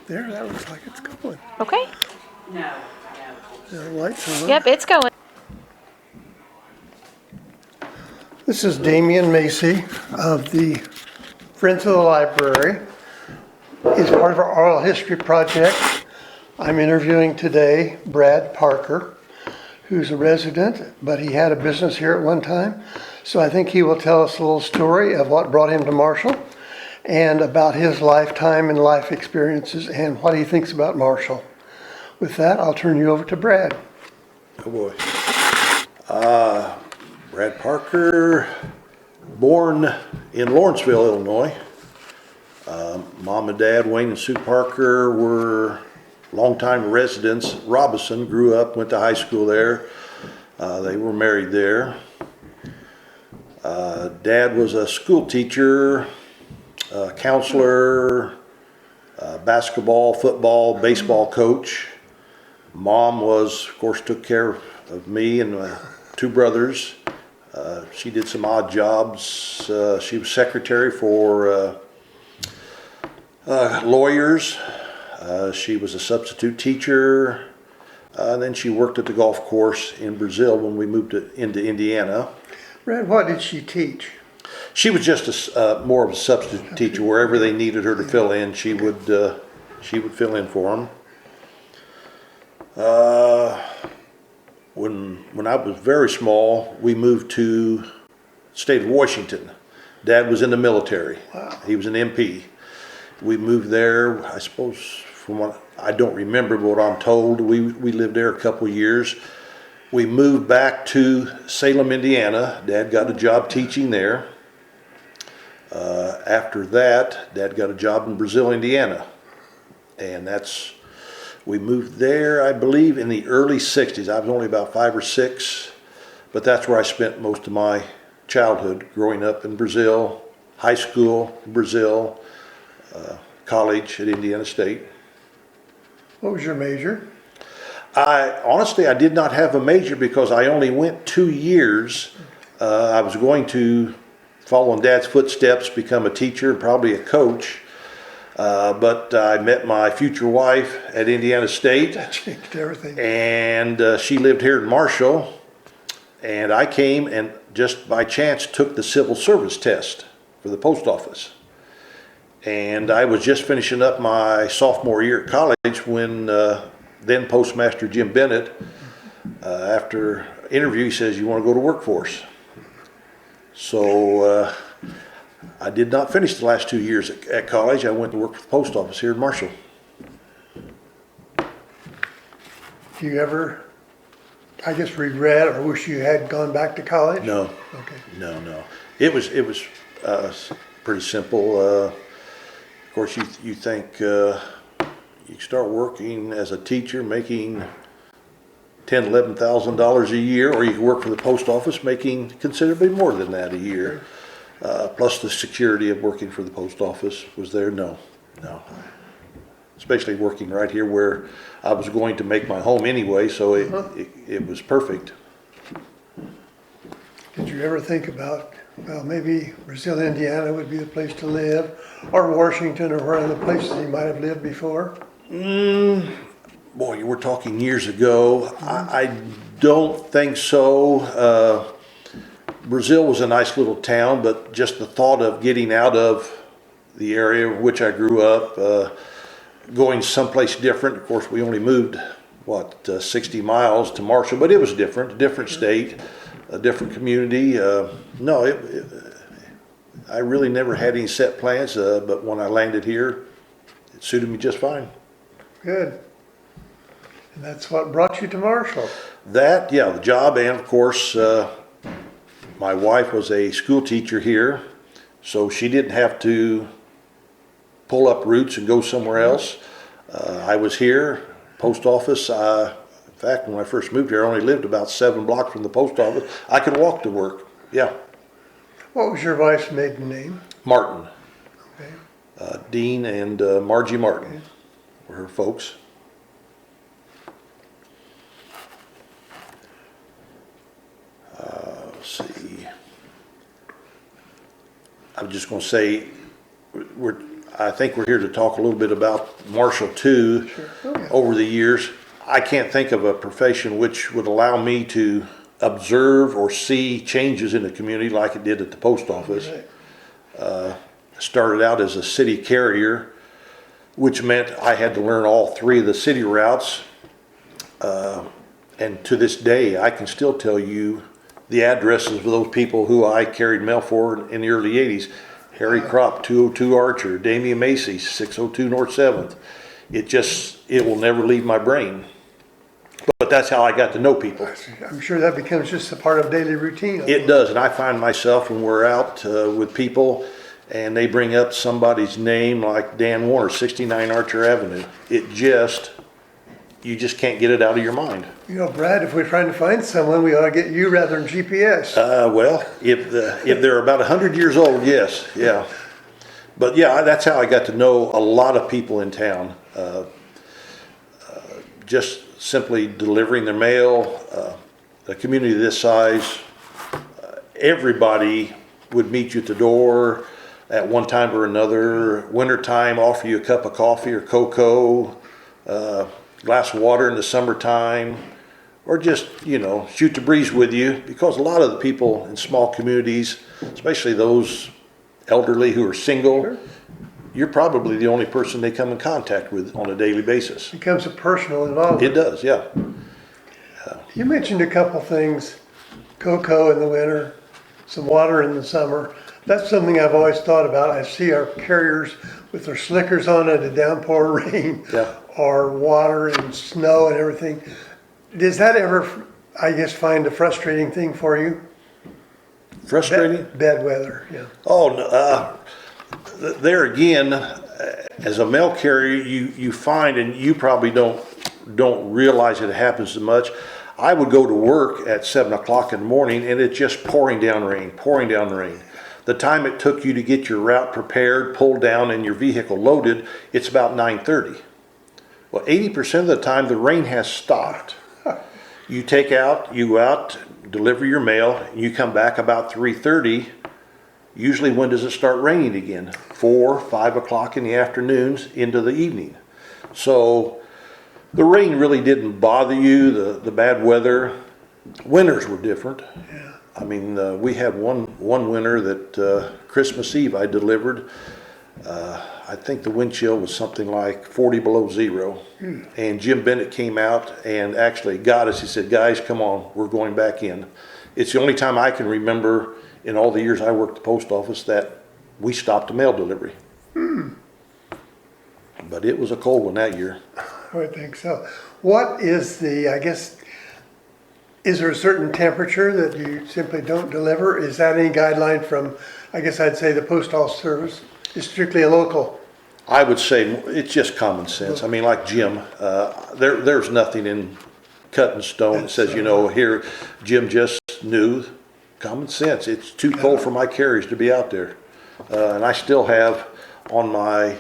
There, that looks like it's going. Okay. The lights on. Yep, it's going. This is Damian Macy of the Friends of the Library. He's part of our oral history project. I'm interviewing today Brad Parker, who's a resident, but he had a business here at one time. So I think he will tell us a little story of what brought him to Marshall and about his lifetime and life experiences and what he thinks about Marshall. With that, I'll turn you over to Brad. Oh boy. Brad Parker, born in Lawrenceville, Illinois. Mom and Dad, Wayne and Sue Parker, were longtime residents. Robinson grew up, went to high school there. They were married there. Dad was a school teacher, counselor, basketball, football, baseball coach. Mom was, of course, took care of me and my two brothers. She did some odd jobs. She was secretary for lawyers. She was a substitute teacher. Then she worked at the golf course in Brazil when we moved into Indiana. Brad, what did she teach? She was just more of a substitute teacher. Wherever they needed her to fill in, she would fill in for them. When I was very small, we moved to the state of Washington. Dad was in the military. Wow. He was an MP. We moved there, I suppose, from what I don't remember, but what I'm told, we lived there a couple of years. We moved back to Salem, Indiana. Dad got a job teaching there. After that, Dad got a job in Brazil, Indiana. And we moved there, I believe, in the early 60s. I was only about 5 or 6, but that's where I spent most of my childhood, growing up in Brazil, high school in Brazil, college at Indiana State. What was your major? Honestly, I did not have a major because I only went 2 years. I was going to follow in Dad's footsteps, become a teacher, probably a coach. But I met my future wife at Indiana State. That changed everything. And she lived here in Marshall. And I came and just by chance took the civil service test for the post office. And I was just finishing up my sophomore year at college when then Postmaster Jim Bennett, after interview, he says, "You want to go to workforce?" So I did not finish the last 2 years at college. I went to work for the post office here in Marshall. Do you ever, I guess, regret or wish you had gone back to college? No. Okay. No. It was pretty simple. Of course, you think you start working as a teacher, making $10,000, $11,000 a year, or you can work for the post office, making considerably more than that a year. Plus the security of working for the post office was there. No. Especially working right here where I was going to make my home anyway, so it was perfect. Did you ever think about, well, maybe Brazil, Indiana would be the place to live, or Washington, or one of the places you might have lived before? Boy, you were talking years ago. I don't think so. Brazil was a nice little town, but just the thought of getting out of the area in which I grew up, going someplace different. Of course, we only moved, 60 miles to Marshall, but it was different, a different state, a different community. I really never had any set plans, but when I landed here, it suited me just fine. Good. And that's what brought you to Marshall. That, yeah, the job, and of course, my wife was a school teacher here, so she didn't have to pull up roots and go somewhere else. I was here, post office. In fact, when I first moved here, I only lived about 7 blocks from the post office. I could walk to work, yeah. What was your wife's maiden name? Martin. Okay. Dean and Margie Martin were her folks. Let's see. I'm just going to say, I think we're here to talk a little bit about Marshall too. Over the years, I can't think of a profession which would allow me to observe or see changes in the community like it did at the post office. Started out as a city carrier, which meant I had to learn all three of the city routes. And to this day, I can still tell you the addresses of those people who I carried mail for in the early 80s. Harry Kropp, 202 Archer, Damian Macy, 602 North 7th. It will never leave my brain. But that's how I got to know people. I'm sure that becomes just a part of daily routine. It does, and I find myself when we're out with people and they bring up somebody's name like Dan Warner, 69 Archer Avenue. You just can't get it out of your mind. You know, Brad, if we're trying to find someone, we ought to get you rather than GPS. Well, if they're about 100 years old, yes, yeah. But yeah, that's how I got to know a lot of people in town. Just simply delivering their mail, a community this size, everybody would meet you at the door at one time or another. Wintertime, offer you a cup of coffee or cocoa, glass of water in the summertime, or just, shoot the breeze with you, because a lot of the people in small communities, especially those elderly who are single, Sure. You're probably the only person they come in contact with on a daily basis. Becomes a personal involvement. It does, yeah. You mentioned a couple things, cocoa in the winter, some water in the summer. That's something I've always thought about. I see our carriers with their slickers on in a downpour rain, Yeah. or water and snow and everything. Does that ever, I guess, find a frustrating thing for you? Frustrating? Bad weather, yeah. Oh, no, there again, as a mail carrier, you find, and you probably don't realize it happens as much. I would go to work at 7 o'clock in the morning and it's just pouring down rain. The time it took you to get your route prepared, pulled down, and your vehicle loaded, it's about 9:30. Well, 80% of the time the rain has stopped. You go out, deliver your mail, and you come back about 3:30. Usually when does it start raining again? 4, 5 o'clock in the afternoons into the evening. So the rain really didn't bother you, the bad weather. Winters were different. Yeah. I mean, we had one winter that Christmas Eve I delivered. I think the wind chill was something like 40 below zero. And Jim Bennett came out and actually got us. He said, "Guys, come on, we're going back in." It's the only time I can remember in all the years I worked at the post office that we stopped a mail delivery. But it was a cold one that year. I would think so. What is is there a certain temperature that you simply don't deliver? Is that any guideline from, I guess I'd say, the Postal Service? Is strictly a local? I would say it's just common sense. I mean, like Jim, there's nothing in cut in stone that says, here, Jim just knew. Common sense. It's too cold for my carriers to be out there. And I still have on my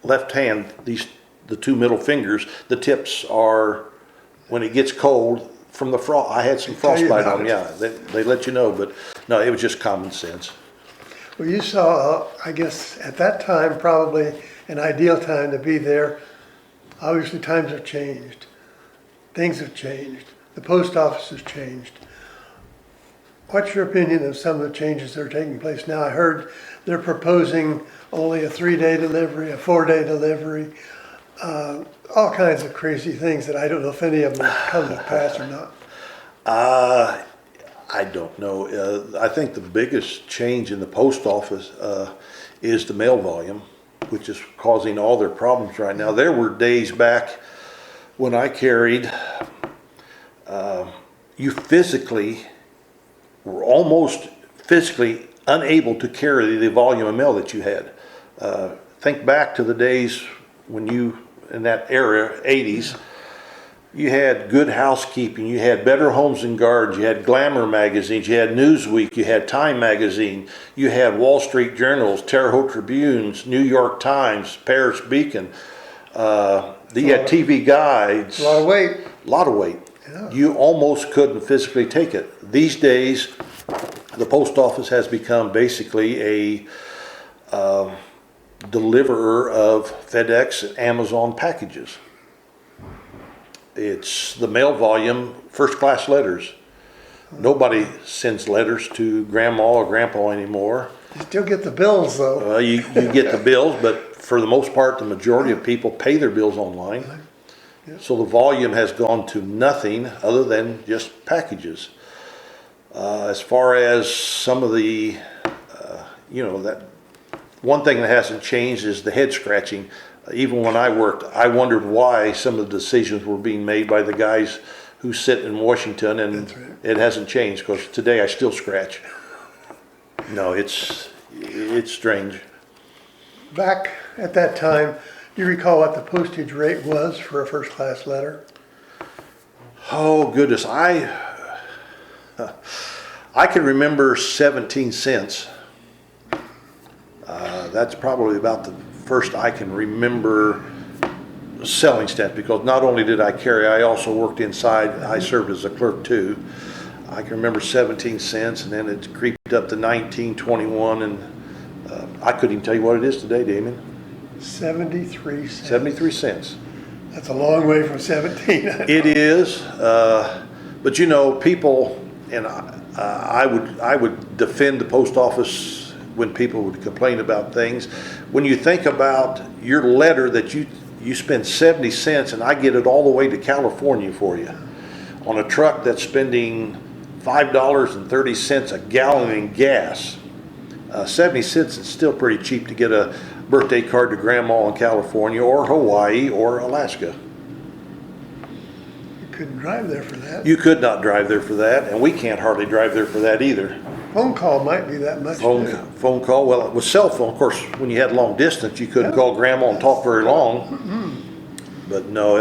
left hand, the two middle fingers, the tips are, when it gets cold, from the frost. I had some frostbite on them, yeah. They let you know, but no, it was just common sense. Well, you saw, I guess, at that time, probably an ideal time to be there. Obviously, times have changed. Things have changed. The post office has changed. What's your opinion of some of the changes that are taking place now? I heard they're proposing only a 3-day delivery, a 4-day delivery, all kinds of crazy things that I don't know if any of them will come to pass or not. I don't know. I think the biggest change in the post office is the mail volume, which is causing all their problems right now. There were days back when I carried, you physically were almost physically unable to carry the volume of mail that you had. Think back to the days when in that era, 80s, you had Good Housekeeping, you had Better Homes and Gardens, you had Glamour magazines, you had Newsweek, you had Time magazine, you had Wall Street Journals, Terre Haute Tribunes, New York Times, Paris Beacon. You had TV guides. A lot of weight. A lot of weight. Yeah. You almost couldn't physically take it. These days, the post office has become basically deliverer of FedEx and Amazon packages. It's the mail volume, first class letters. Nobody sends letters to grandma or grandpa anymore. You still get the bills though. You get the bills, but for the most part, the majority of people pay their bills online. So the volume has gone to nothing other than just packages. As far as some of the, that one thing that hasn't changed is the head scratching. Even when I worked, I wondered why some of the decisions were being made by the guys who sit in Washington, and it hasn't changed, because today I still scratch. No, it's strange. Back at that time, do you recall what the postage rate was for a first class letter? Oh goodness, I can remember 17 cents. That's probably about the first I can remember selling stamps, because not only did I carry, I also worked inside. I served as a clerk too. I can remember 17 cents, and then it creeped up to 19, 21, and I couldn't even tell you what it is today, Damien. 73 cents. 73 cents. That's a long way from 17. It is, but people, and I would defend the post office when people would complain about things. When you think about your letter that you spend 70 cents and I get it all the way to California for you on a truck that's spending $5.30 a gallon in gas. 70 cents is still pretty cheap to get a birthday card to grandma in California or Hawaii or Alaska. You couldn't drive there for that. You could not drive there for that, and we can't hardly drive there for that either. Phone call might be that much too. Phone call, well, with cell phone, of course, when you had long distance, you couldn't call grandma and talk very long. But no,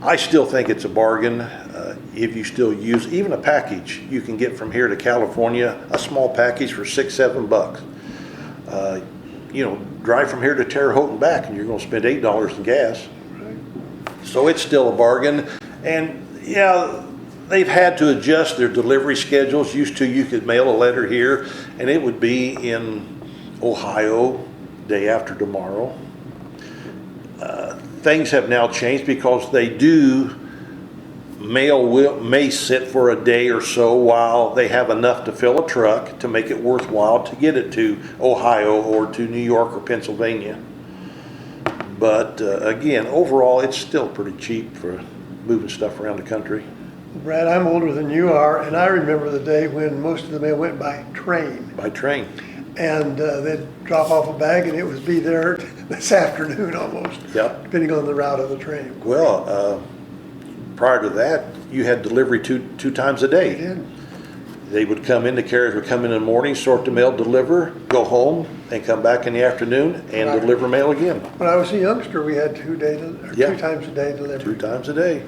I still think it's a bargain if you still use, even a package you can get from here to California, a small package for $6-7. Drive from here to Terre Haute and back, and you're going to spend $8 in gas. Right. So it's still a bargain. And yeah, they've had to adjust their delivery schedules. Used to, you could mail a letter here and it would be in Ohio day after tomorrow. Things have now changed, because they do may sit for a day or so while they have enough to fill a truck to make it worthwhile to get it to Ohio or to New York or Pennsylvania. But again, overall, it's still pretty cheap for moving stuff around the country. Brad, I'm older than you are, and I remember the day when most of the mail went by train. By train. And they'd drop off a bag and it would be there this afternoon almost. Yep. Depending on the route of the train. Well, prior to that, you had delivery two times a day. They did. They would come in, the carriers would come in the morning, sort the mail, deliver, go home, and come back in the afternoon and Right. deliver mail again. When I was a youngster, we had 2 times a day delivery. 2 times a day.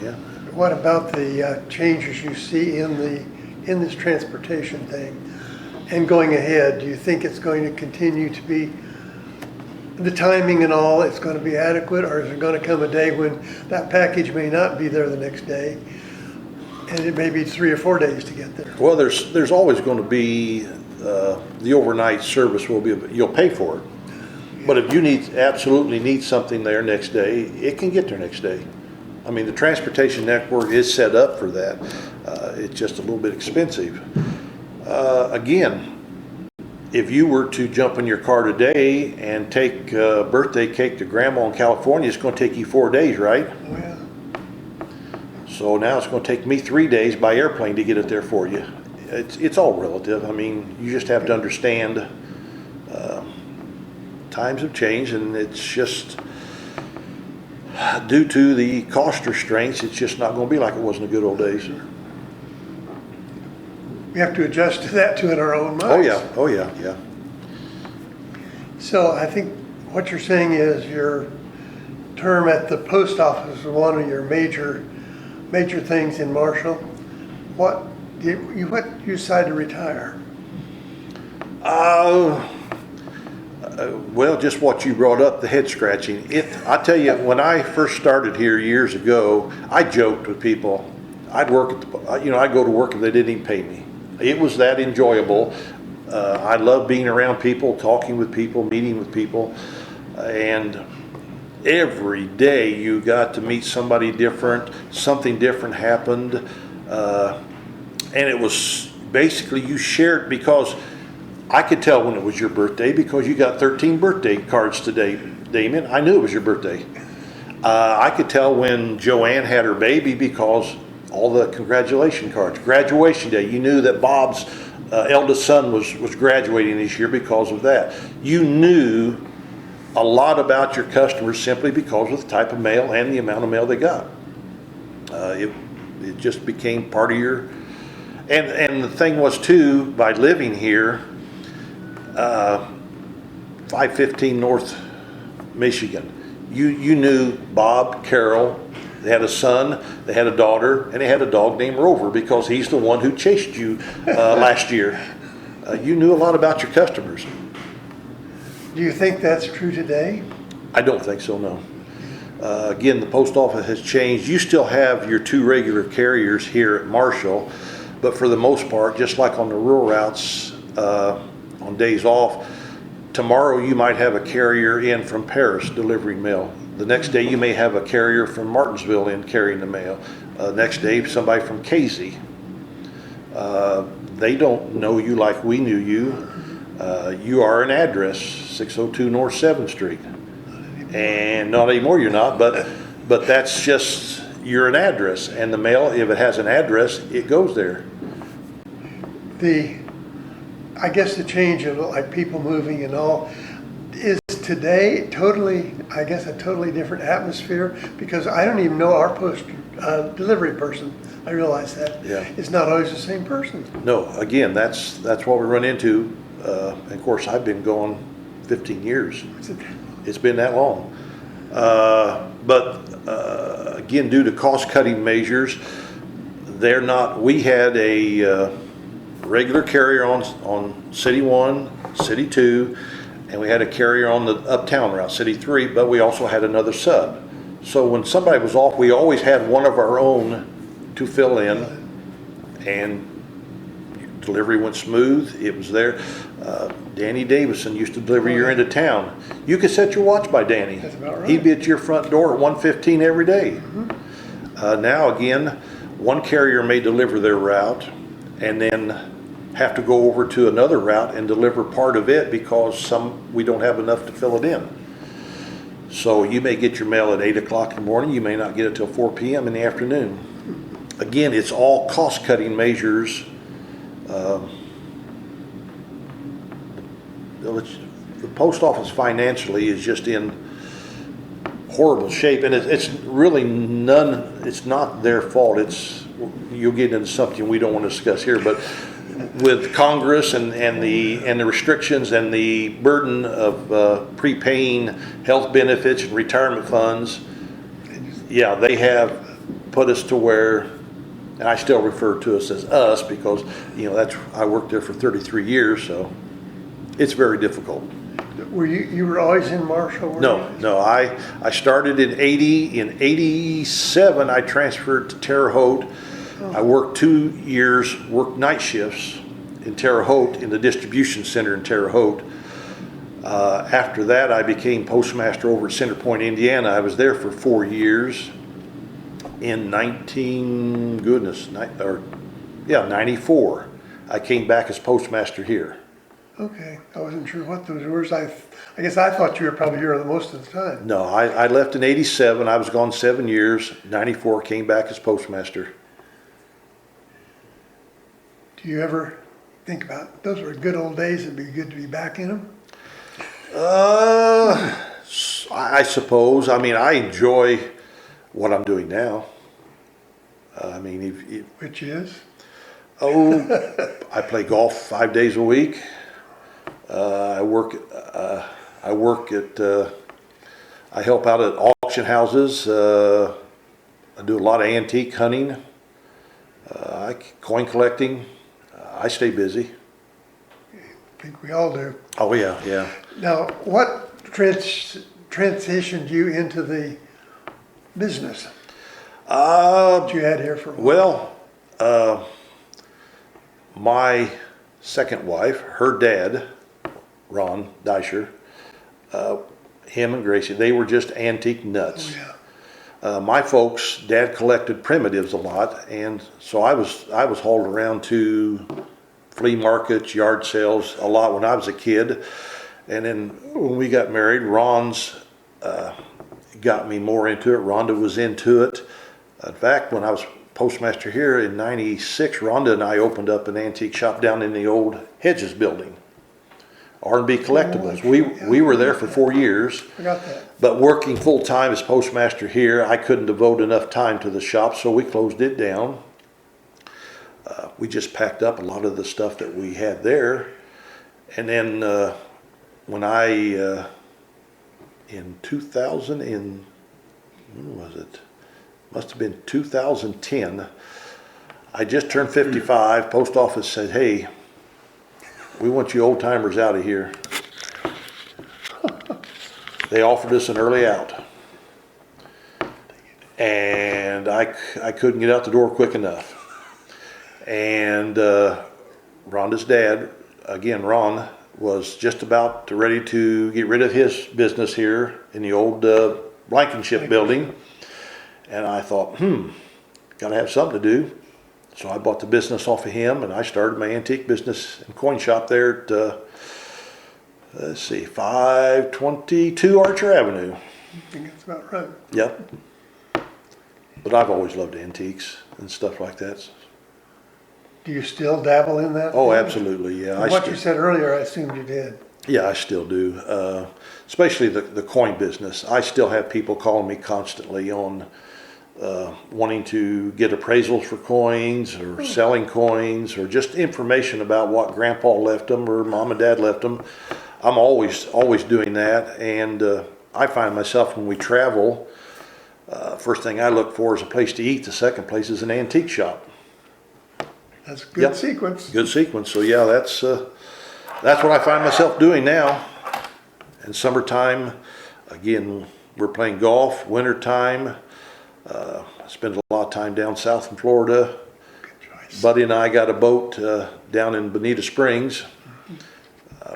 Yeah. What about the changes you see in this transportation thing? And going ahead, do you think it's going to continue to be, the timing and all, it's going to be adequate, or is there going to come a day when that package may not be there the next day, and it may be 3 or 4 days to get there? Well, there's always going to be the overnight service you'll pay for it. But if you absolutely need something there next day, it can get there next day. I mean, the transportation network is set up for that. It's just a little bit expensive. Again, if you were to jump in your car today and take a birthday cake to grandma in California, it's going to take you 4 days, right? Oh, yeah. So now it's going to take me 3 days by airplane to get it there for you. It's all relative. I mean, you just have to understand times have changed, and it's just due to the cost restraints, it's just not going to be like it was in the good old days. We have to adjust to that too in our own minds. Oh yeah. So I think what you're saying is your term at the post office is one of your major things in Marshall. What you decided to retire? Well, just what you brought up, the head scratching. I tell you, when I first started here years ago, I joked with people. I'd go to work if they didn't even pay me. It was that enjoyable. I love being around people, talking with people, meeting with people, and every day you got to meet somebody different, something different happened, and it was basically you shared because I could tell when it was your birthday because you got 13 birthday cards today, Damien. I knew it was your birthday. I could tell when Joanne had her baby because all the congratulation cards. Graduation day, you knew that Bob's eldest son was graduating this year because of that. You knew a lot about your customers simply because of the type of mail and the amount of mail they got. It just became part of your, and the thing was too, by living here, 515 North Michigan, you knew Bob, Carol, they had a son, they had a daughter, and they had a dog named Rover because he's the one who chased you last year. You knew a lot about your customers. Do you think that's true today? I don't think so, no. Again, the post office has changed. You still have your two regular carriers here at Marshall, but for the most part, just like on the rural routes, on days off, tomorrow you might have a carrier in from Paris delivering mail. The next day you may have a carrier from Martinsville in carrying the mail. Next day somebody from Casey. They don't know you like we knew you. You are an address, 602 North 7th Street. And not anymore you're not, but that's just, you're an address. And the mail, if it has an address, it goes there. I guess the change of like people moving and all is today totally, I guess, a totally different atmosphere because I don't even know our post delivery person. I realize that. Yeah. It's not always the same person. No, again, that's what we run into. And of course, I've been going 15 years. It's been that long. But again, due to cost-cutting measures, we had a regular carrier on City 1, City 2, and we had a carrier on the uptown route, City 3, but we also had another sub. So when somebody was off, we always had one of our own to fill in, and delivery went smooth. It was there. Danny Davison used to deliver your end of town. You could set your watch by Danny. That's about right. He'd be at your front door at 1:15 every day. Mm-hmm. Now again, one carrier may deliver their route and then have to go over to another route and deliver part of it because we don't have enough to fill it in. So you may get your mail at 8 o'clock in the morning. You may not get it till 4 p.m. in the afternoon. Again, it's all cost-cutting measures. The post office financially is just in horrible shape, and it's really it's not their fault. You'll get into something we don't want to discuss here, but with Congress and the restrictions and the burden of prepaying health benefits and retirement funds, yeah, they have put us to where, and I still refer to us as us because I worked there for 33 years, so it's very difficult. Were you were always in Marshall? No. I started in 80. In 87, I transferred to Terre Haute. I worked 2 years, worked night shifts in Terre Haute, in the distribution center in Terre Haute. After that, I became postmaster over at Center Point, Indiana. I was there for 4 years. In 94, I came back as postmaster here. Okay, I wasn't sure what those were. I guess I thought you were probably here the most of the time. No, I left in 87. I was gone 7 years. 94, came back as postmaster. Do you ever think about those were good old days? It'd be good to be back in them. I suppose. I mean, I enjoy what I'm doing now. Which is? I play golf 5 days a week. I help out at auction houses. I do a lot of antique hunting. Coin collecting. I stay busy. I think we all do. Oh yeah. Now, what transitioned you into the business that you had here for a while? Well, my second wife, her dad, Ron Deisher, him and Gracie, they were just antique nuts. Oh, yeah. My folks, Dad collected primitives a lot, and so I was hauled around to flea markets, yard sales a lot when I was a kid. And then when we got married, Ron's got me more into it. Rhonda was into it. In fact, when I was postmaster here in '96, Rhonda and I opened up an antique shop down in the old Hedges building, R&B Collectibles. We were there for 4 years. I got that. But working full time as postmaster here, I couldn't devote enough time to the shop, so we closed it down. We just packed up a lot of the stuff that we had there. And then when I, in 2000, when was it? Must have been 2010, I just turned 55. Post office said, hey, we want you old timers out of here. They offered us an early out. And I couldn't get out the door quick enough. And Rhonda's dad, again, Ron, was just about ready to get rid of his business here in the old Blankenship building. And I thought, gotta have something to do. So I bought the business off of him, and I started my antique business and coin shop there at, let's see, 522 Archer Avenue. I think that's about right. Yep. But I've always loved antiques and stuff like that. Do you still dabble in that? Oh, thing? absolutely, yeah. From what you said earlier, I assumed you did. Yeah, I still do. Especially the coin business. I still have people calling me constantly on wanting to get appraisals for coins or selling coins or just information about what grandpa left them or mom and dad left them. I'm always doing that, and I find myself when we travel, first thing I look for is a place to eat. The second place is an antique shop. That's a good Yep. sequence. Good sequence. So yeah, that's what I find myself doing now. And summertime, again, we're playing golf. Wintertime, I spend a lot of time down south in Florida. Good choice. Buddy and I got a boat down in Bonita Springs.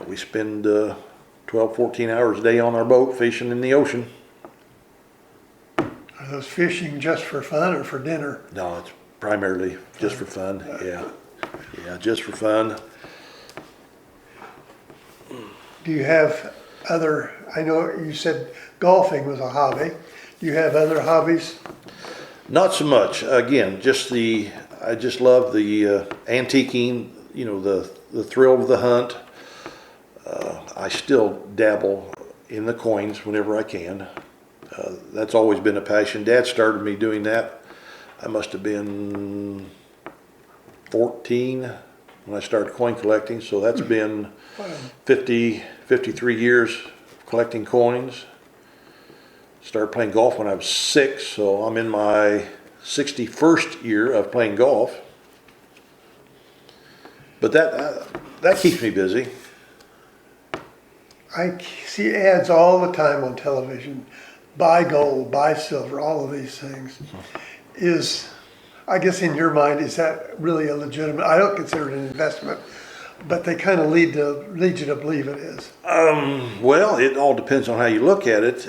We spend 12, 14 hours a day on our boat fishing in the ocean. Are those fishing just for fun or for dinner? No, it's primarily just for fun. Yeah, just for fun. Do you have other, I know you said golfing was a hobby. Do you have other hobbies? Not so much. Again, I just love the antiquing, the thrill of the hunt. I still dabble in the coins whenever I can. That's always been a passion. Dad started me doing that. I must have been 14 when I started coin collecting, so that's been 53 years collecting coins. Started playing golf when I was 6, so I'm in my 61st year of playing golf. But that keeps me busy. I see ads all the time on television. Buy gold, buy silver, all of these things. I guess in your mind, is that really a legitimate, I don't consider it an investment, but they kind of lead you to believe it is. Well, it all depends on how you look at it.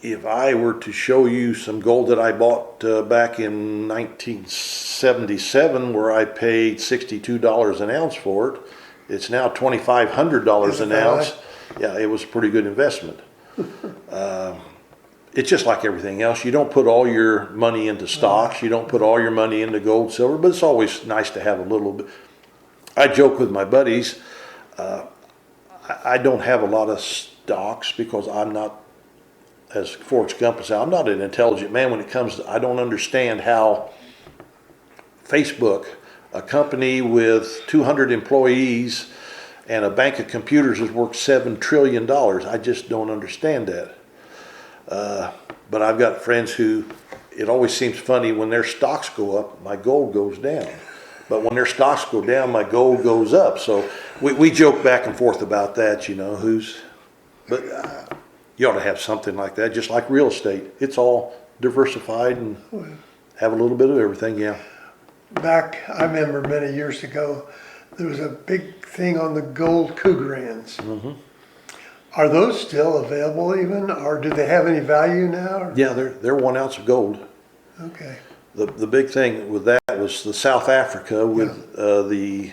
If I were to show you some gold that I bought back in 1977, where I paid $62 an ounce for it, it's now $2,500 an ounce. Yeah, it was a pretty good investment. It's just like everything else. You don't put all your money into stocks. You don't put all your money into gold, silver, but it's always nice to have a little bit. I joke with my buddies, I don't have a lot of stocks because I'm not, as Forrest Gump said, I'm not an intelligent man when it comes to, I don't understand how Facebook, a company with 200 employees and a bank of computers is worth $7 trillion. I just don't understand that. But I've got friends who, it always seems funny when their stocks go up, my gold goes down. But when their stocks go down, my gold goes up. So we joke back and forth about that, but you ought to have something like that, just like real estate. It's all diversified and have a little bit of everything, yeah. back, I remember many years ago, there was a big thing on the gold Cougarans. Are those still available even, or do they have any value now? Or- Yeah, they're 1 ounce of gold. Okay, The big thing with that was the South Africa with the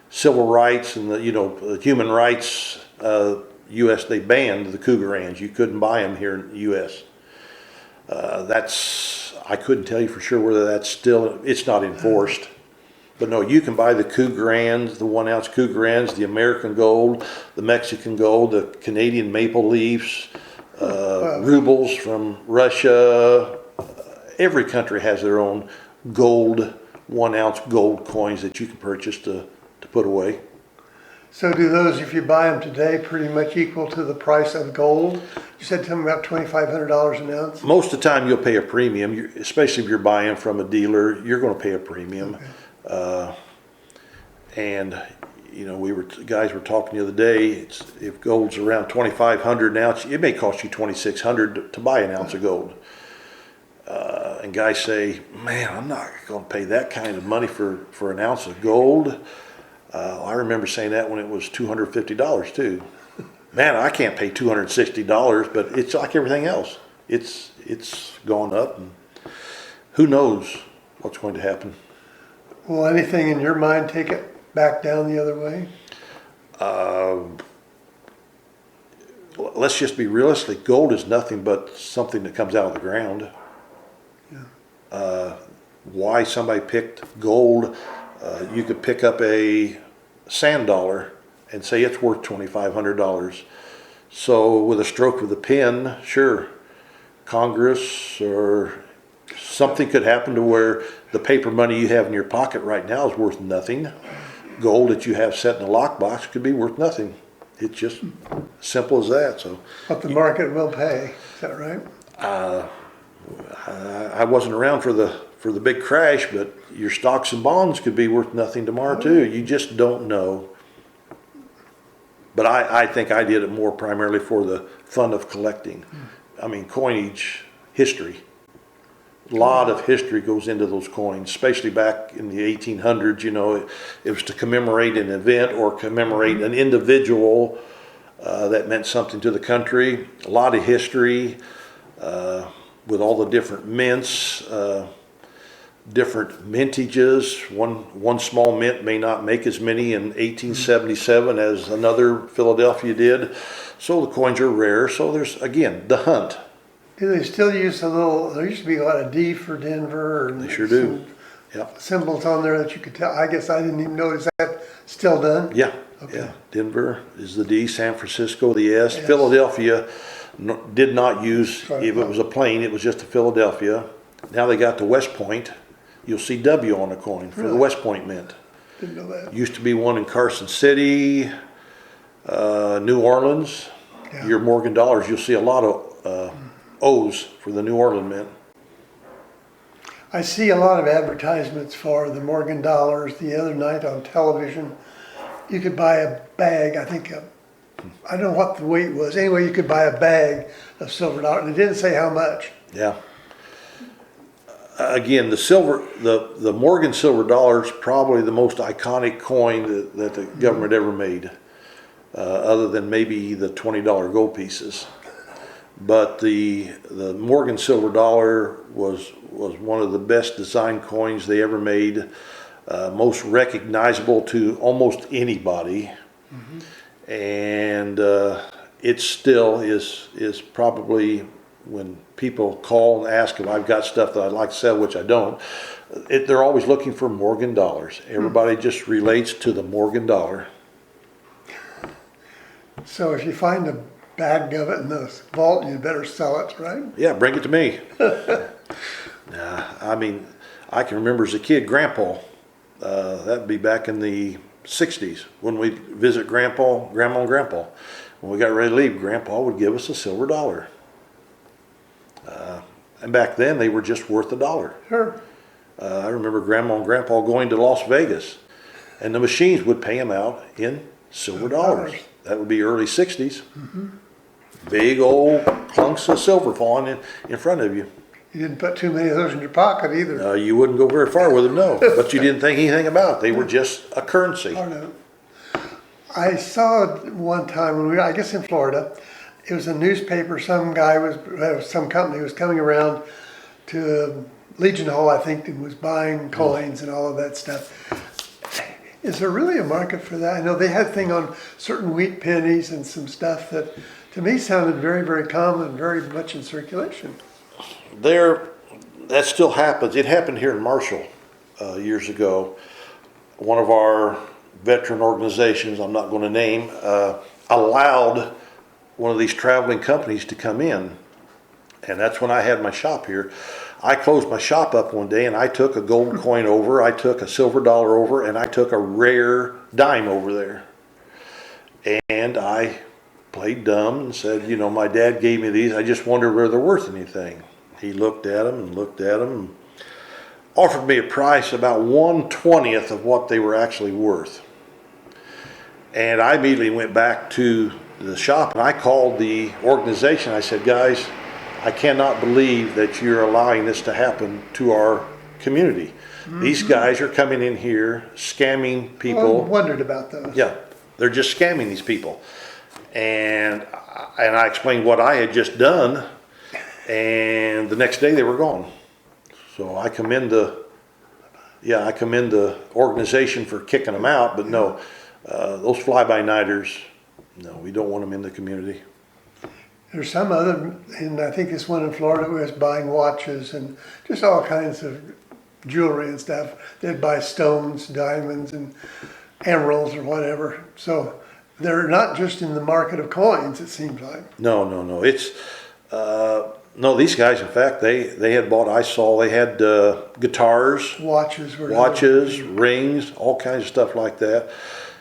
civil rights and the human rights. U.S. they banned the Cougarans. You couldn't buy them here in the U.S. I couldn't tell you for sure whether that's still. It's not enforced. But no, you can buy the Cougarans, the 1 ounce Cougarans, the American gold, the Mexican gold, the Canadian maple leafs, rubles from Russia. Every country has their own gold, 1 ounce gold coins that you can purchase to put away. so do those, if you buy them today, pretty much equal to the price of gold? You said something about $2,500 an ounce? Most of the time you'll pay a premium, especially if you're buying from a dealer, you're going to pay a premium. Okay. And guys were talking the other day. If gold's around 2,500 an ounce, it may cost you 2,600 to buy an ounce of gold. And guys say, "Man, I'm not going to pay that kind of money for an ounce of gold." I remember saying that when it was $250 too. Man, I can't pay $260, but it's like everything else. It's gone up, and who knows what's going to happen. Will anything in your mind take it back down the other way? Let's just be realistic. Gold is nothing but something that comes out of the ground. Why somebody picked gold? You could pick up a sand dollar and say it's worth $2,500. So with a stroke of the pen, sure, Congress or something could happen to where the paper money you have in your pocket right now is worth nothing. Gold that you have set in a lockbox could be worth nothing. It's just simple as that. So, What the market will pay, is that right? I wasn't around for the big crash, but your stocks and bonds could be worth nothing tomorrow too. You just don't know. But I think I did it more primarily for the fun of collecting. I mean, coinage, history. A lot of history goes into those coins, especially back in the 1800s. It was to commemorate an event or commemorate an individual that meant something to the country. A lot of history with all the different mints, different mintages. One small mint may not make as many in 1877 as another Philadelphia did. So the coins are rare. So there's, again, the hunt. Do they still use there used to be a lot of D for Denver. They sure do. Yep. Symbols on there that you could tell. I guess I didn't even notice that. Still done? Yeah. Okay. Yeah. Denver is the D, San Francisco the S. Yes. Philadelphia did not use, if it was a plane, it was just a Philadelphia. Now they got the West Point. You'll see W on the coin for the Really? West Point Mint. Didn't know that. Used to be one in Carson City, New Orleans. Yeah. Your Morgan dollars, you'll see a lot of O's for the New Orleans Mint. I see a lot of advertisements for the Morgan dollars. The other night on television, you could buy a bag, I think, I don't know what the weight was. Anyway, you could buy a bag of silver dollars, and it didn't say how much. Yeah. Again, the Morgan silver dollar is probably the most iconic coin that the government ever made, other than maybe the $20 gold pieces. But the Morgan silver dollar was one of the best designed coins they ever made, most recognizable to almost anybody, and it still is probably, when people call and ask if I've got stuff that I'd like to sell, which I don't, they're always looking for Morgan dollars. Everybody just relates to the Morgan dollar. So if you find a bag of it in the vault, you better sell it, right? Yeah, bring it to me. I mean, I can remember as a kid, Grandpa, that'd be back in the 60s, when we'd visit Grandma and Grandpa. When we got ready to leave, Grandpa would give us a silver dollar. And back then, they were just worth $1. Sure. I remember Grandma and Grandpa going to Las Vegas, and the machines would pay them out in silver dollars. That would be early 60s. Big old clunks of silver falling in front of you. You didn't put too many of those in your pocket either. You wouldn't go very far with them, no. But you didn't think anything about it. They were just a currency. Oh, no. I saw one time when I guess in Florida, it was a newspaper, some company was coming around to Legion Hall, I think, and was buying coins and all of that stuff. Is there really a market for that? I know they had a thing on certain wheat pennies and some stuff that to me sounded very, very common, very much in circulation. That still happens. It happened here in Marshall years ago. One of our veteran organizations, I'm not going to name, allowed one of these traveling companies to come in. And that's when I had my shop here. I closed my shop up one day and I took a gold coin over, I took a silver dollar over, and I took a rare dime over there. And I played dumb and said, you know, my dad gave me these. I just wondered whether they're worth anything. He looked at them and looked at them and offered me a price about 1/20th of what they were actually worth. And I immediately went back to the shop and I called the organization. I said, guys, I cannot believe that you're allowing this to happen to our community. Mm-hmm. These guys are coming in here scamming people. I wondered about those. Yeah, they're just scamming these people. And I explained what I had just done, and the next day they were gone. So I commend the organization for kicking them out, but no, those fly-by-nighters, no, we don't want them in the community. There's some other, and I think this one in Florida was buying watches and just all kinds of jewelry and stuff. They'd buy stones, diamonds, and emeralds or whatever. So they're not just in the market of coins, it seems like. No. It's no. These guys, in fact, they had bought. I saw they had guitars, watches, rings, all kinds of stuff like that.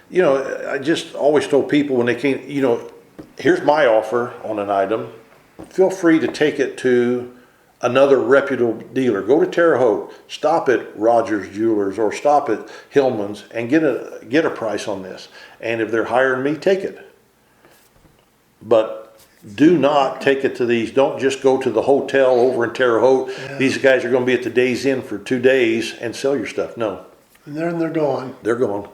You know, I just always told people when they came, you know, here's my offer on an item. Feel free to take it to another reputable dealer. Go to Terre Haute, stop at Rogers Jewelers or stop at Hillman's and get a price on this. And if they're higher than me, take it. But do not take it to these. Don't just go to the hotel over in Terre Haute. Yeah. These guys are going to be at the Days Inn for 2 days and sell your stuff. No. And they're gone. They're gone.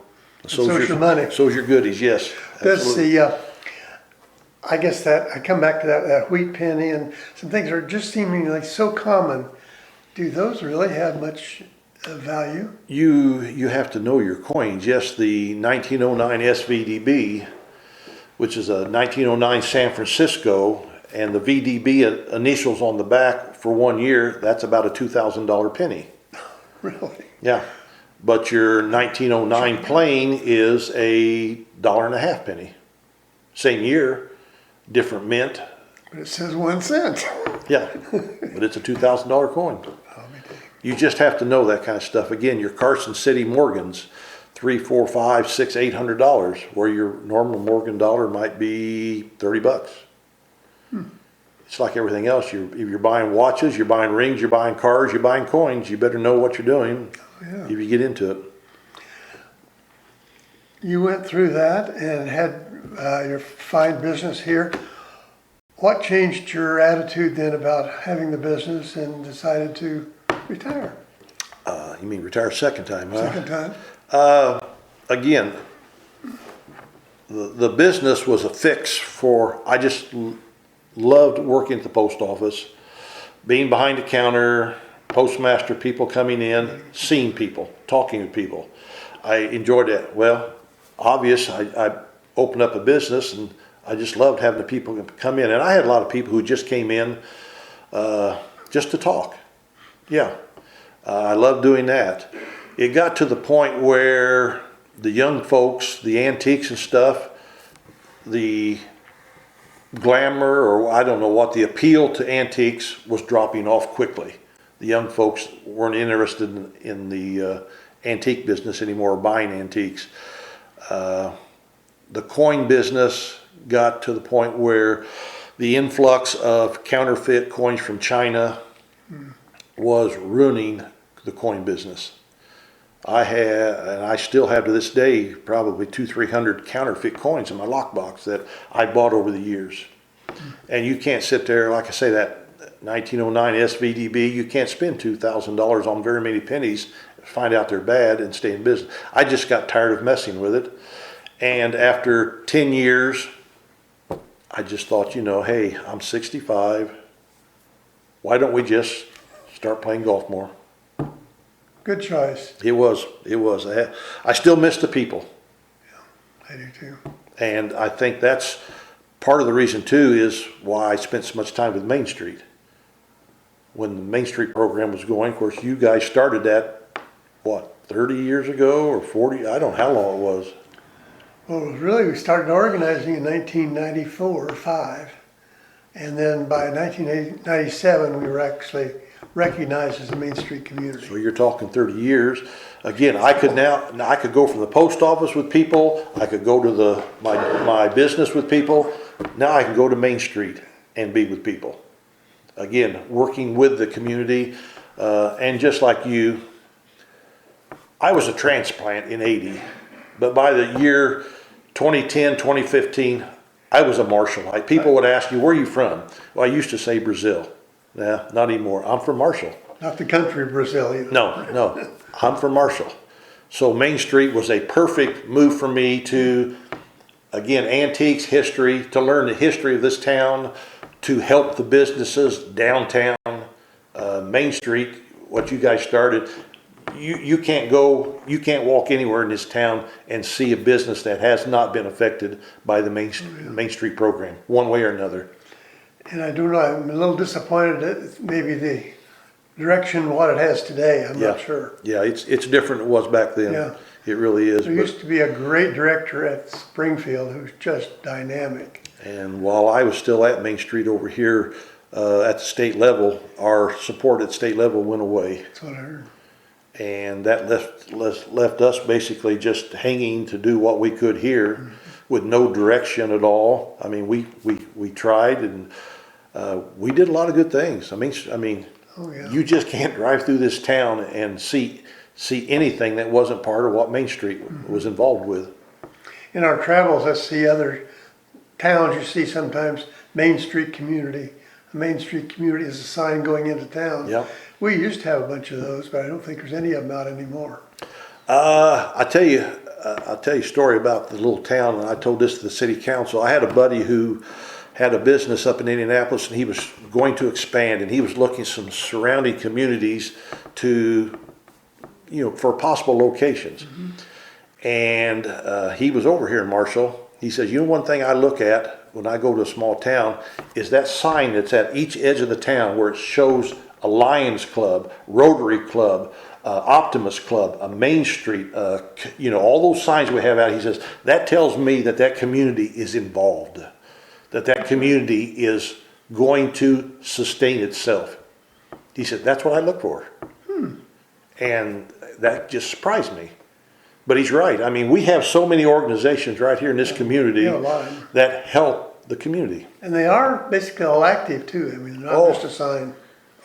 So's your money. So's your goodies, yes. That's the, I guess that, I come back to that wheat penny and some things are just seemingly so common. Do those really have much value? You have to know your coins. Yes, the 1909 SVDB, which is a 1909 San Francisco, and the VDB initials on the back for 1 year, that's about a $2,000 penny. Really? Yeah. But your 1909 plain is a $1.50 penny. Same year, different mint. But it says 1 cent. Yeah, but it's a $2,000 coin. You just have to know that kind of stuff. Again, your Carson City Morgans, $300, $400, $500, $600, $800, where your normal Morgan dollar might be $30. It's like everything else. If you're buying watches, you're buying rings, you're buying cars, you're buying coins. You better know what you're doing if you get into it. You went through that and had your fine business here. What changed your attitude then about having the business and decided to retire? You mean retire second time, huh? Second time. Again, the business was a fix for, I just loved working at the post office, being behind the counter, postmaster, people coming in, seeing people, talking to people. I enjoyed that. Well, obvious, I opened up a business and I just loved having the people come in. And I had a lot of people who just came in just to talk. Yeah, I loved doing that. It got to the point where the young folks, the antiques and stuff, the glamour, or I don't know what, the appeal to antiques was dropping off quickly. The young folks weren't interested in the antique business anymore, buying antiques. The coin business got to the point where the influx of counterfeit coins from China was ruining the coin business. I had, and I still have to this day, probably 200-300 counterfeit coins in my lockbox that I bought over the years. And you can't sit there, like I say, that 1909 SVDB, you can't spend $2,000 on very many pennies, find out they're bad, and stay in business. I just got tired of messing with it. And after 10 years, I just thought, hey, I'm 65. Why don't we just start playing golf more? Good choice. It was. I still miss the people. I do too. And I think that's part of the reason too is why I spent so much time with Main Street. When the Main Street program was going, of course, you guys started that, 30 years ago or 40? I don't know how long it was. Well, it was really, we started organizing in 1994 or 5. And then by 1997, we were actually recognized as a Main Street community. So you're talking 30 years. Again, I could go from the post office with people. I could go to my business with people. Now I can go to Main Street and be with people. Again, working with the community. And just like you, I was a transplant in 80. But by the year 2010, 2015, I was a Marshallite. People would ask you, where are you from? Well, I used to say Brazil. Nah, not anymore. I'm from Marshall. Not the country of Brazil either. No. I'm from Marshall. So Main Street was a perfect move for me to, again, antiques, history, to learn the history of this town, to help the businesses downtown. Main Street, what you guys started, you can't walk anywhere in this town and see a business that has not been affected by the Main Street program, one way or another. And I do know, I'm a little disappointed at maybe the direction what it has today. I'm not sure. Yeah, it's different than it was back then. Yeah. It really is. There used to be a great director at Springfield who's just dynamic. And while I was still at Main Street over here at the state level, our support at state level went away. That's what I heard. And that left us basically just hanging to do what we could here with no direction at all. I mean, we tried and we did a lot of good things. I mean, Oh, yeah. you just can't drive through this town and see anything that wasn't part of what Main Street was involved with. In our travels, I see other towns, you see sometimes Main Street community. A Main Street community is a sign going into town. Yeah. We used to have a bunch of those, but I don't think there's any of them out anymore. I'll tell you a story about the little town, and I told this to the city council. I had a buddy who had a business up in Indianapolis, and he was going to expand, and he was looking at some surrounding communities to, for possible locations. Mm-hmm. And he was over here in Marshall. He says, one thing I look at when I go to a small town is that sign that's at each edge of the town where it shows a Lions Club, Rotary Club, Optimus Club, a Main Street, all those signs we have out. He says, that tells me that community is involved, that community is going to sustain itself. He said, that's what I look for. And that just surprised me. But he's right. I mean, we have so many organizations right here in this community that help the community. And they are basically all active too. I mean, not just a sign.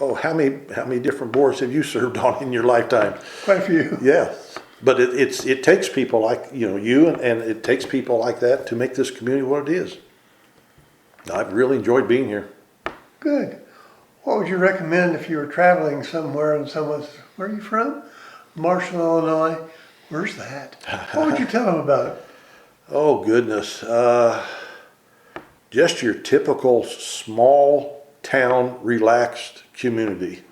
Oh, how many different boards have you served on in your lifetime? Quite a few. Yeah, but it takes people like you and it takes people like that to make this community what it is. I've really enjoyed being here. Good. What would you recommend if you were traveling somewhere and someone says, where are you from? Marshall, Illinois. Where's that? What would you tell them about it? Oh, goodness. Just your typical small town, relaxed community.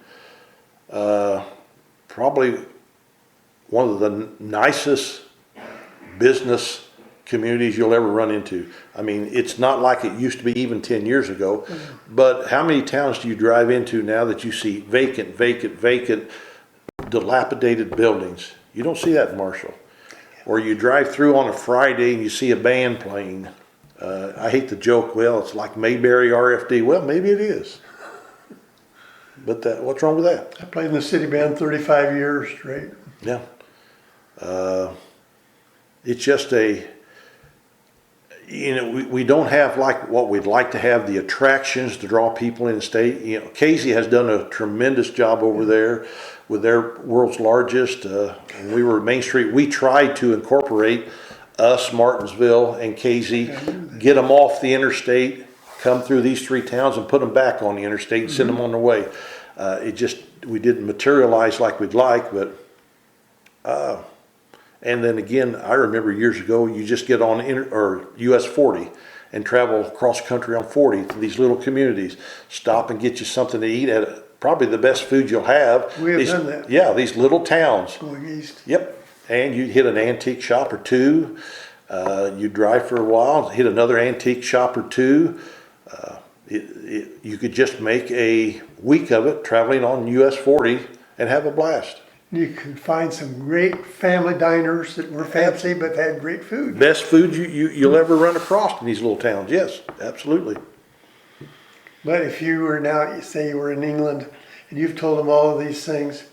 Probably one of the nicest business communities you'll ever run into. I mean, it's not like it used to be even 10 years ago, but how many towns do you drive into now that you see vacant, dilapidated buildings? You don't see that in Marshall. Or you drive through on a Friday and you see a band playing. I hate the joke, well, it's like Mayberry RFD. Well, maybe it is. But what's wrong with that? I played in the city band 35 years straight. Yeah. It's just we don't have like what we'd like to have, the attractions to draw people in the state. Casey has done a tremendous job over there with their world's largest. And we were at Main Street. We tried to incorporate us, Martinsville, and Casey, get them off the interstate, come through these 3 towns and put them back on the interstate and send them on their way. We didn't materialize like we'd like, but, and then again, I remember years ago, you just get on US 40 and travel cross country on 40 to these little communities, stop and get you something to eat at probably the best food you'll have. We have done that. Yeah, these little towns. Going east. Yep. And you hit an antique shop or two. You drive for a while, hit another antique shop or two. You could just make a week of it traveling on US 40 and have a blast. You could find some great family diners that were fancy but had great food. Best food you'll ever run across in these little towns. Yes, absolutely. But if you were now, say you were in England and you've told them all of these things,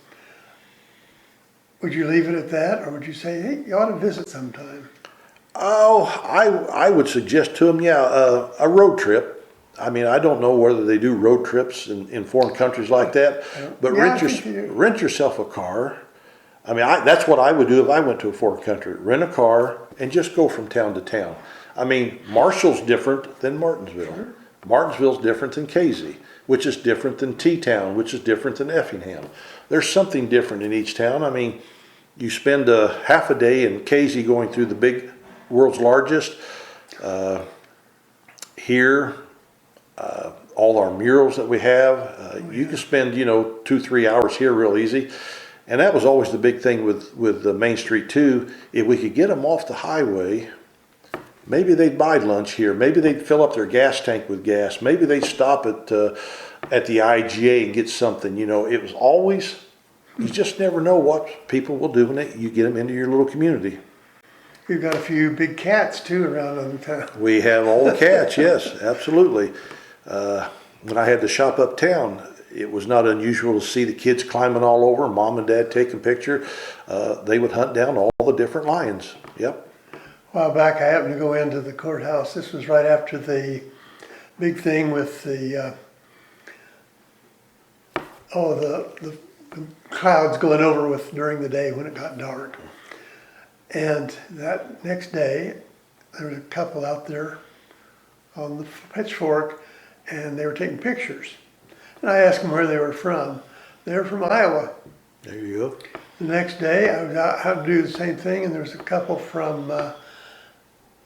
would you leave it at that, or would you say, hey, you ought to visit sometime? Oh, I would suggest to them, a road trip. I mean, I don't know whether they do road trips in foreign countries like that, but Yeah, I think they do. rent yourself a car. I mean, that's what I would do if I went to a foreign country. Rent a car and just go from town to town. I mean, Marshall's different than Martinsville. Sure. Martinsville's different than Casey, which is different than T-Town, which is different than Effingham. There's something different in each town. I mean, you spend a half a day in Casey going through the big world's largest. Here, all our murals that we have, you can spend 2-3 hours here real easy. And that was always the big thing with the Main Street too. If we could get them off the highway, maybe they'd buy lunch here. Maybe they'd fill up their gas tank with gas. Maybe they'd stop at the IGA and get something. It was always, you just never know what people will do when you get them into your little community. We've got a few big cats too around in town. We have all the cats, yes, absolutely. When I had to shop uptown, it was not unusual to see the kids climbing all over, mom and dad taking pictures. They would hunt down all the different lions. Yep. A while back, I happened to go into the courthouse. This was right after the big thing with the clouds going over with during the day when it got dark. And that next day, there was a couple out there on the pitchfork, and they were taking pictures. And I asked them where they were from. They were from Iowa. There you go. The next day, I was out how to do the same thing, and there was a couple from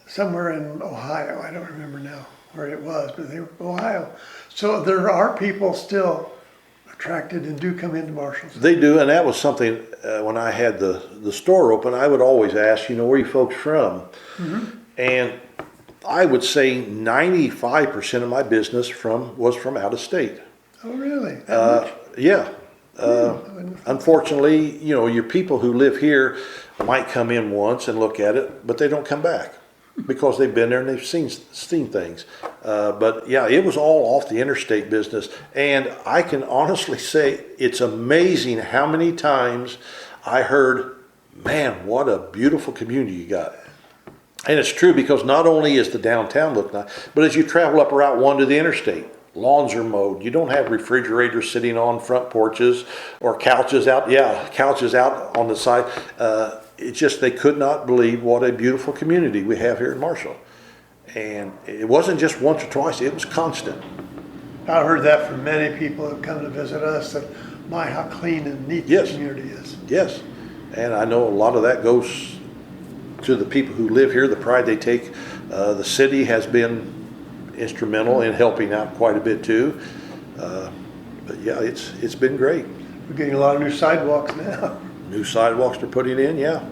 somewhere in Ohio. I don't remember now where it was, but they were from Ohio. So there are people still attracted and do come into Marshall's. They do, and that was something when I had the store open, I would always ask, where are you folks from? Mm-hmm. And I would say 95% of my business was from out of state. Oh, really? Yeah. Unfortunately, your people who live here might come in once and look at it, but they don't come back because they've been there and they've seen things. But yeah, it was all off the interstate business. And I can honestly say it's amazing how many times I heard, man, what a beautiful community you got. And it's true, because not only is the downtown look nice, but as you travel up Route 1 to the interstate, lawns are mowed. You don't have refrigerators sitting on front porches or couches out on the side. It's just they could not believe what a beautiful community we have here in Marshall. And it wasn't just once or twice, it was constant. I heard that from many people who come to visit us, that my, how clean and neat Yes. the community is. Yes, and I know a lot of that goes to the people who live here, the pride they take. The city has been instrumental in helping out quite a bit too. But yeah, it's been great. We're getting a lot of new sidewalks now. New sidewalks they're putting in, yeah.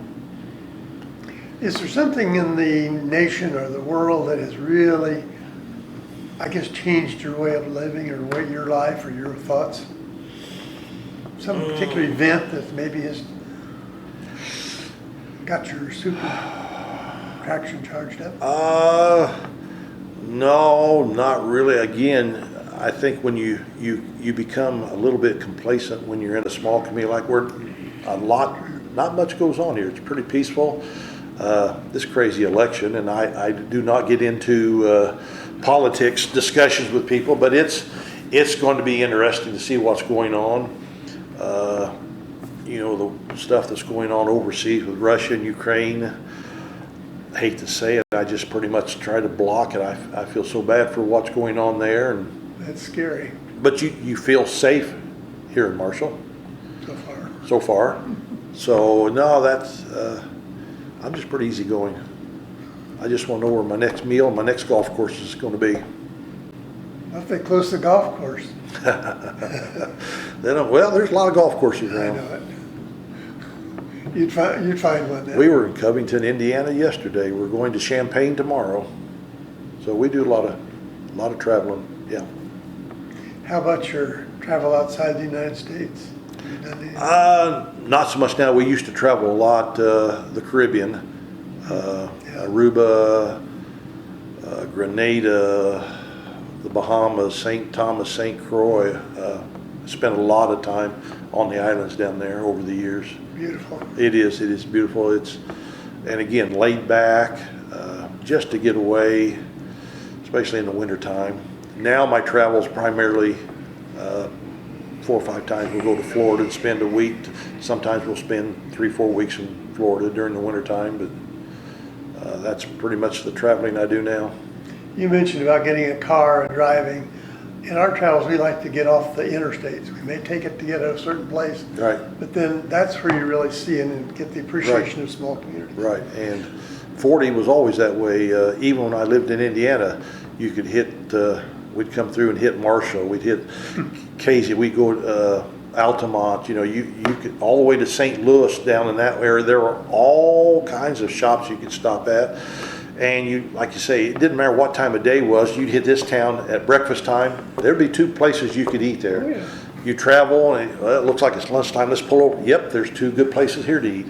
Is there something in the nation or the world that has really, I guess, changed your way of living or your life or your thoughts? Some particular event that maybe has got your super traction charged up? No, not really. Again, I think when you become a little bit complacent when you're in a small community like not much goes on here. It's pretty peaceful. This crazy election, and I do not get into politics discussions with people, but it's going to be interesting to see what's going on. The stuff that's going on overseas with Russia and Ukraine. hate to say it, I just pretty much try to block it. I feel so bad for what's going on there, That's scary but you feel safe here in Marshall so far. so far. So no, that's I'm just pretty easygoing. I just want to know where my next meal, my next golf course is going to be. If they close the golf course, Well, there's a lot of golf courses I around. know it. You'd find one then. We were in Covington, Indiana yesterday. We're going to Champaign tomorrow. So we do a lot of traveling. Yeah. How about your travel outside the United States? Have you done anything? Not so much now. We used to travel a lot, the Caribbean, Aruba, Grenada, the Bahamas, St. Thomas, St. Croix. Spent a lot of time on the islands down there over the years. Beautiful. It is beautiful. And again, laid back, just to get away, especially in the wintertime. Now my travel's primarily 4 or 5 times. We'll go to Florida and spend a week. Sometimes we'll spend 3-4 weeks in Florida during the wintertime, but that's pretty much the traveling I do now. You mentioned about getting a car and driving. In our travels, we like to get off the interstates. We may take it to get to a certain place, Right, but then that's where you really see and get the appreciation of small communities. right. And 40 was always that way. Even when I lived in Indiana, you could hit, we'd come through and hit Marshall. We'd hit Casey. We'd go Altamont. You know, you could all the way to St. Louis down in that area. There were all kinds of shops you could stop at. And you, like you say, it didn't matter what time of day it was. You'd hit this town at breakfast time. There'd be 2 places you could eat there. Oh, yeah. You travel, and well, it looks like it's lunchtime. Let's pull over. Yep, there's 2 good places here to eat.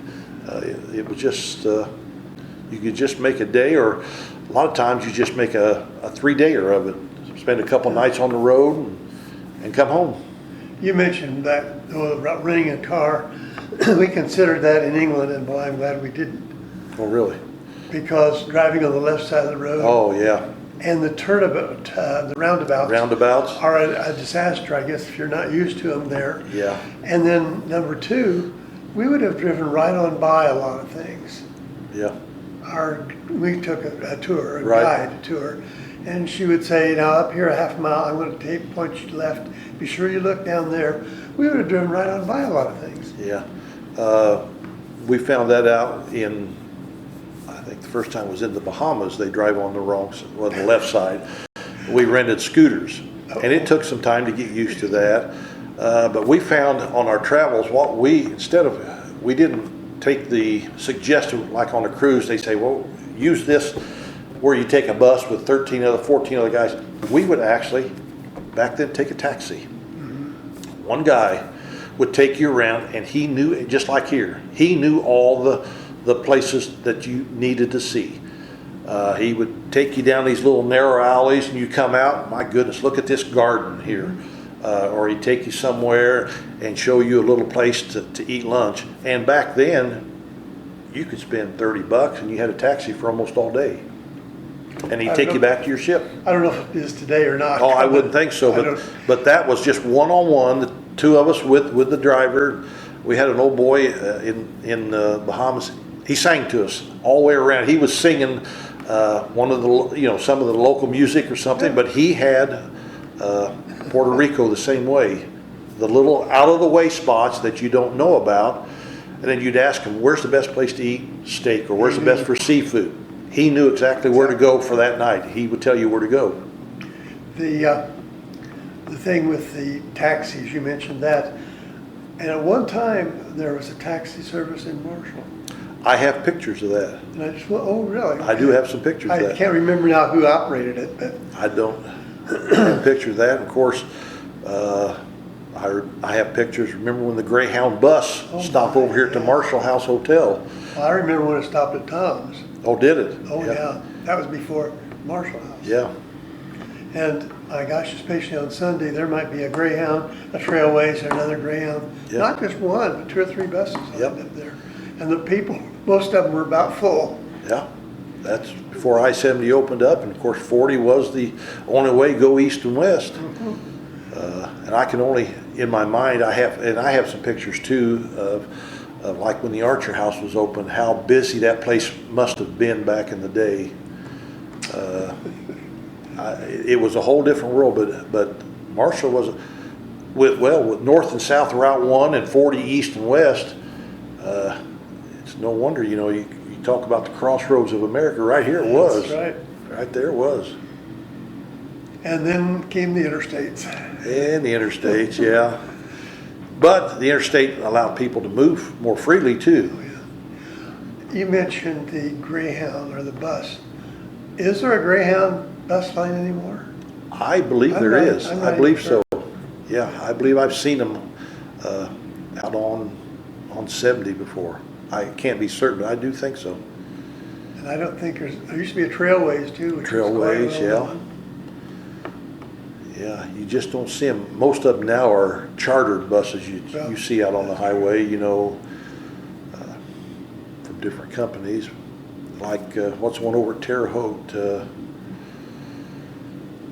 It was just you could just make a day, or a lot of times you just make a 3-dayer of it. Spend a couple nights on the road and come home. You mentioned that about renting a car. We considered that in England, and boy, I'm glad we didn't. Oh, really? Because driving on the left side of the road Oh, yeah. and the turnabout, the roundabouts, Roundabouts? are a disaster, I guess, if you're not used to them there. Yeah. And then number 2, we would have driven right on by a lot of things. Yeah. We took a tour, a Right. guide tour, and she would say, now up here a half mile, I'm going to point you left. Be sure you look down there. We would have driven right on by a lot of things. Yeah. We found that out I think the first time was in the Bahamas. They drive on the the left side. We rented scooters, and it took some time to get used to that. But we found on our travels, we didn't take the suggestion, like on a cruise, they say, well, use this where you take a bus with 14 other guys. We would actually, back then, take a taxi. One guy would take you around, and he knew, just like here, he knew all the places that you needed to see. He would take you down these little narrow alleys, and you come out, my goodness, look at this garden here. Or he'd take you somewhere and show you a little place to eat lunch. And back then, you could spend $30 and you had a taxi for almost all day. And he'd take you back to your ship. I don't know if it is today or not. Oh, I wouldn't think so, but that was just one-on-one, the 2 of us with the driver. We had an old boy in Bahamas. He sang to us all the way around. He was singing one of the, some of the local music or something, but he had Puerto Rico the same way. The little out-of-the-way spots that you don't know about, and then you'd ask him, where's the best place to eat steak, or where's the best for seafood? He knew exactly where to go for that night. He would tell you where to go. The thing with the taxis, you mentioned that. And at one time, there was a taxi service in Marshall. I have pictures of that. And I just went, oh, really? I do have some pictures of I that. can't remember now who operated it, but I don't have pictures of that. Of course, I have pictures. Remember when the Greyhound bus stopped over here at the Marshall House Hotel? I remember when it stopped at Tom's. Oh, did it? Oh, yeah. That was before Marshall House. Yeah. And my gosh, especially on Sunday, there might be a Greyhound, a Trailways, and another Greyhound. Yep. Not just one, but 2 or 3 buses Yep. lined up there. And the people, most of them were about full. Yeah. That's before I-70 opened up, and of course 40 was the only way to go east and west. And I can only, in my mind, I have some pictures too of of like when the Archer House was open, how busy that place must have been back in the day. It was a whole different world, but Marshall was, with north and south Route 1 and 40 east and west, it's no wonder, you talk about the crossroads of America, right here it was. That's right. Right there it was. And then came the interstates. And the interstates, yeah. But the interstate allowed people to move more freely too. You mentioned the Greyhound or the bus. Is there a Greyhound bus line anymore? I believe there is. I believe so. Yeah, I believe I've seen them out on 70 before. I can't be certain, but I do think so. And I don't think there used to be a Trailways too. Which Trailways, was quite yeah. well known. Yeah, you just don't see them. Most of them now are chartered buses you see out on the highway, from different companies. Like, what's the one over at Terre Haute?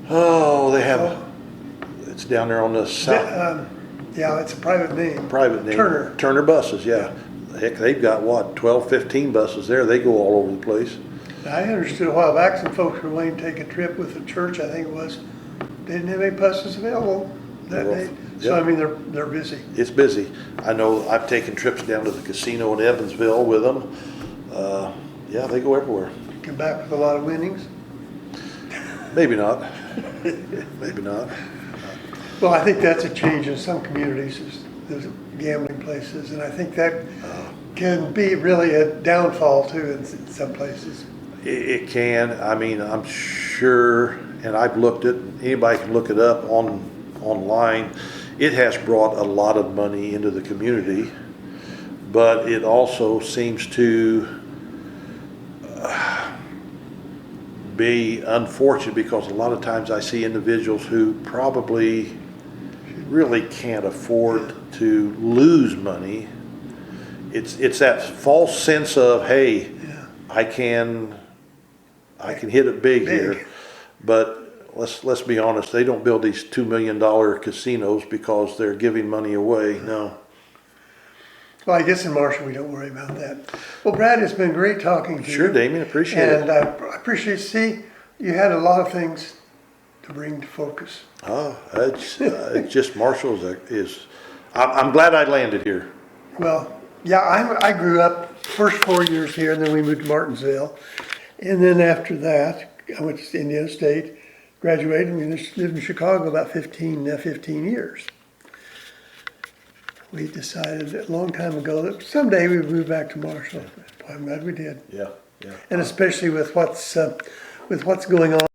They have, it's down there on the south. Yeah, it's a private name. Private name. Turner. Turner buses, yeah. Heck, they've got, 12, 15 buses there. They go all over the place. I understood a while back some folks were willing to take a trip with the church, I think it was. They didn't have any buses available that day. So, I mean, they're busy. It's busy. I know I've taken trips down to the casino in Evansville with them. Yeah, they go everywhere. Come back with a lot of winnings. Maybe not. Maybe not. Well, I think that's a change in some communities, there's gambling places, and I think that can be really a downfall too in some places. It can. I mean, I'm sure, and I've looked at, anybody can look it up online. It has brought a lot of money into the community, but it also seems to be unfortunate because a lot of times I see individuals who probably really can't afford to lose money. It's that false sense of, hey, I can hit it big here, but let's be honest, they don't build these $2 million casinos because they're giving money away. No. Well, I guess in Marshall we don't worry about that. Well, Brad, it's been great talking to you. Sure, Damien, appreciate it. And I appreciate, you had a lot of things to bring to focus. It's just Marshall is. I'm glad I landed here. Well, yeah, I grew up first 4 years here, and then we moved to Martinsville. And then after that, I went to Indiana State, graduated, and we lived in Chicago about 15 years. We decided a long time ago that someday we would move back to Marshall. I'm glad we did. Yeah. And especially with what's going on